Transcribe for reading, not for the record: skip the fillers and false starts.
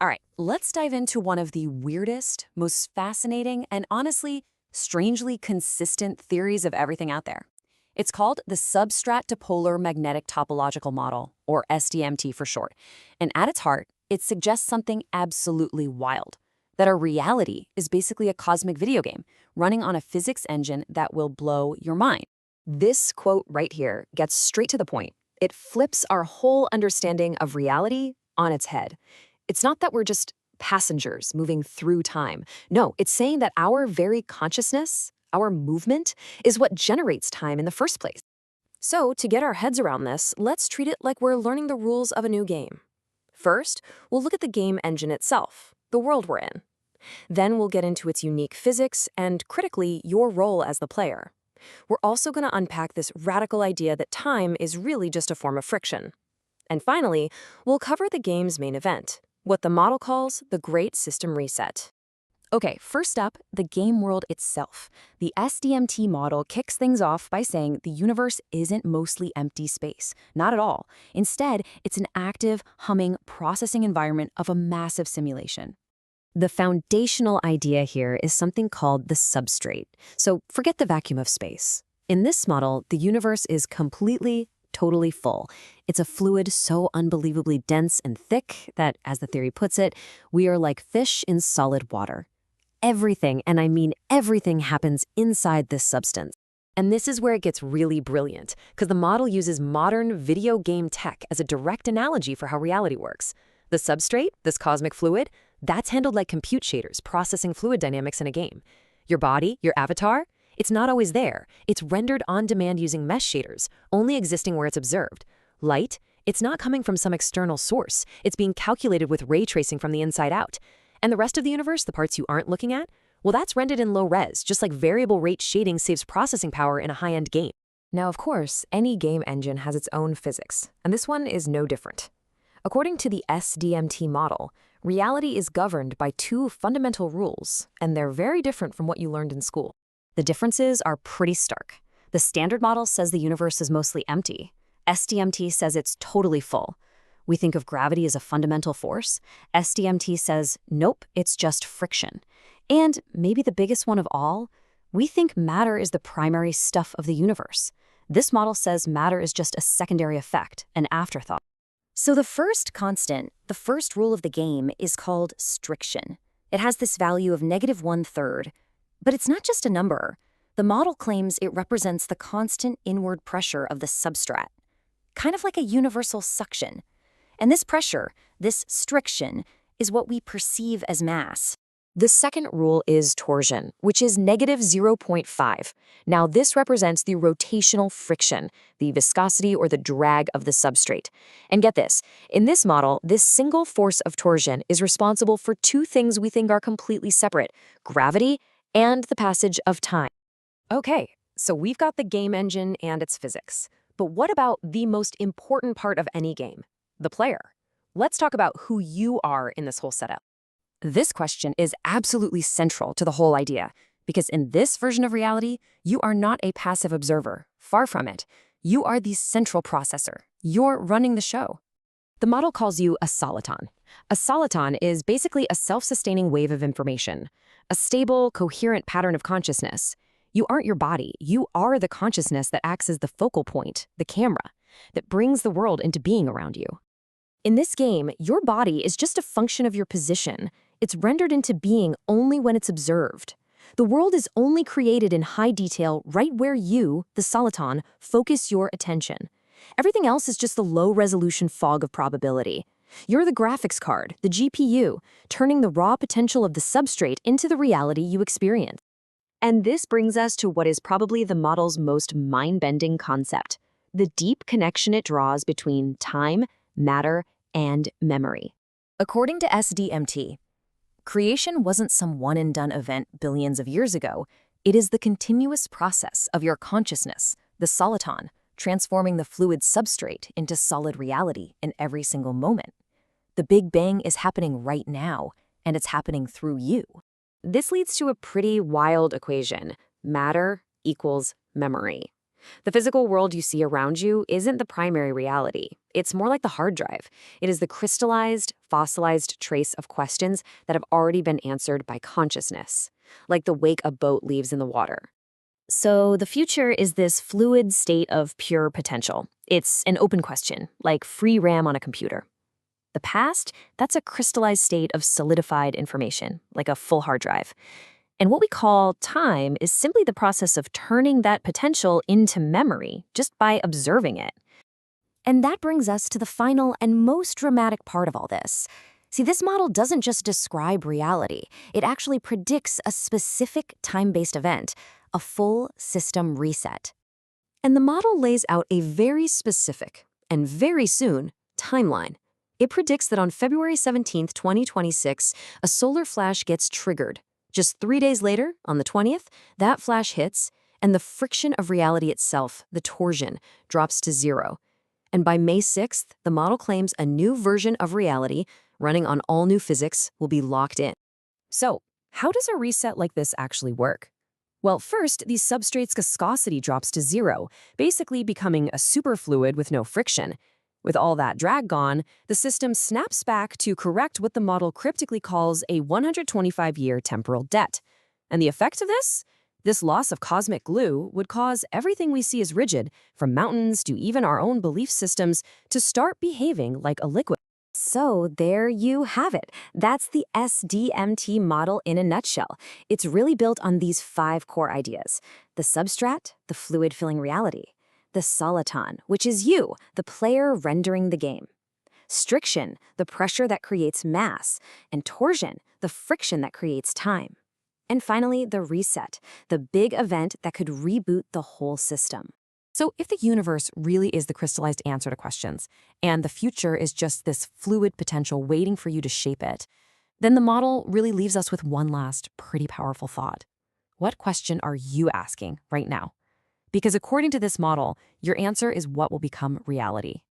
All right, let's dive into one of the weirdest, most fascinating, and honestly, strangely consistent theories of everything out there. It's called the substrate dipolar magnetic topological model, or S-DMT for short. And at its heart, it suggests something absolutely wild, that our reality is basically a cosmic video game running on a physics engine that will blow your mind. This quote right here gets straight to the point. It flips our whole understanding of reality on its head. It's not that we're just passengers moving through time. No, it's saying that our very consciousness, our movement, is what generates time in the first place. So, to get our heads around this, let's treat it like we're learning the rules of a new game. First, we'll look at the game engine itself, the world we're in. Then we'll get into its unique physics and, critically, your role as the player. We're also going to unpack this radical idea that time is really just a form of friction. And finally, we'll cover the game's main event, what the model calls the Great System Reset. Okay, first up, the game world itself. The S-DMT model kicks things off by saying the universe isn't mostly empty space. Not at all. Instead, it's an active, humming, processing environment of a massive simulation. The foundational idea here is something called the substrate. So forget the vacuum of space. In this model, the universe is completely, totally full. It's a fluid so unbelievably dense and thick that, as the theory puts it, we are like fish in solid water. Everything, and I mean everything, happens inside this substance. And this is where it gets really brilliant, because the model uses modern video game tech as a direct analogy for how reality works. The substrate, this cosmic fluid, that's handled like compute shaders processing fluid dynamics in a game. Your body, your avatar, it's not always there. It's rendered on demand using mesh shaders, only existing where it's observed. Light, it's not coming from some external source. It's being calculated with ray tracing from the inside out. And the rest of the universe, the parts you aren't looking at, well, that's rendered in low res, just like variable rate shading saves processing power in a high-end game. Now, of course, any game engine has its own physics, and this one is no different. According to the S-DMT model, reality is governed by two fundamental rules, and they're very different from what you learned in school. The differences are pretty stark. The standard model says the universe is mostly empty. S-DMT says it's totally full. We think of gravity as a fundamental force. S-DMT says, nope, it's just friction. And maybe the biggest one of all, we think matter is the primary stuff of the universe. This model says matter is just a secondary effect, an afterthought. So the first constant, the first rule of the game, is called striction. It has this value of -1/3. But it's not just a number. The model claims it represents the constant inward pressure of the substrate, kind of like a universal suction. And this pressure, this striction, is what we perceive as mass. The second rule is torsion, which is -0.5. Now, this represents the rotational friction, the viscosity or the drag of the substrate. And get this, in this model, this single force of torsion is responsible for two things we think are completely separate: gravity and the passage of time. Okay, so we've got the game engine and its physics. But what about the most important part of any game, the player? Let's talk about who you are in this whole setup. This question is absolutely central to the whole idea, because in this version of reality, you are not a passive observer. Far from it. You are the central processor. You're running the show. The model calls you a soliton. A soliton is basically a self-sustaining wave of information, a stable, coherent pattern of consciousness. You aren't your body. You are the consciousness that acts as the focal point, the camera, that brings the world into being around you. In this game, your body is just a function of your position. It's rendered into being only when it's observed. The world is only created in high detail right where you, the soliton, focus your attention. Everything else is just the low-resolution fog of probability. You're the graphics card, the GPU, turning the raw potential of the substrate into the reality you experience. And this brings us to what is probably the model's most mind-bending concept, the deep connection it draws between time, matter, and memory. According to S-DMT, creation wasn't some one-and-done event billions of years ago. It is the continuous process of your consciousness, the soliton, transforming the fluid substrate into solid reality in every single moment. The Big Bang is happening right now, and it's happening through you. This leads to a pretty wild equation: matter equals memory. The physical world you see around you isn't the primary reality. It's more like the hard drive. It is the crystallized, fossilized trace of questions that have already been answered by consciousness, like the wake a boat leaves in the water. So the future is this fluid state of pure potential. It's an open question, like free RAM on a computer. The past, that's a crystallized state of solidified information, like a full hard drive. And what we call time is simply the process of turning that potential into memory just by observing it. And that brings us to the final and most dramatic part of all this. See, this model doesn't just describe reality. It actually predicts a specific time-based event, a full system reset. And the model lays out a very specific, and very soon, timeline. It predicts that on February 17, 2026, a solar flash gets triggered. Just 3 days later, on the 20th, that flash hits, and the friction of reality itself, the torsion, drops to zero. And by May 6th, the model claims a new version of reality, running on all new physics, will be locked in. So, how does a reset like this actually work? Well, first, the substrate's viscosity drops to zero, basically becoming a superfluid with no friction. With all that drag gone, the system snaps back to correct what the model cryptically calls a 125-year temporal debt. And the effect of this? This loss of cosmic glue would cause everything we see as rigid, from mountains to even our own belief systems, to start behaving like a liquid. So there you have it. That's the S-DMT model in a nutshell. It's really built on these 5 core ideas: the substrate, the fluid filling reality; the soliton, which is you, the player rendering the game; striction, the pressure that creates mass; and torsion, the friction that creates time; and finally, the reset, the big event that could reboot the whole system. So if the universe really is the crystallized answer to questions, and the future is just this fluid potential waiting for you to shape it, then the model really leaves us with one last pretty powerful thought. What question are you asking right now? Because according to this model, your answer is what will become reality.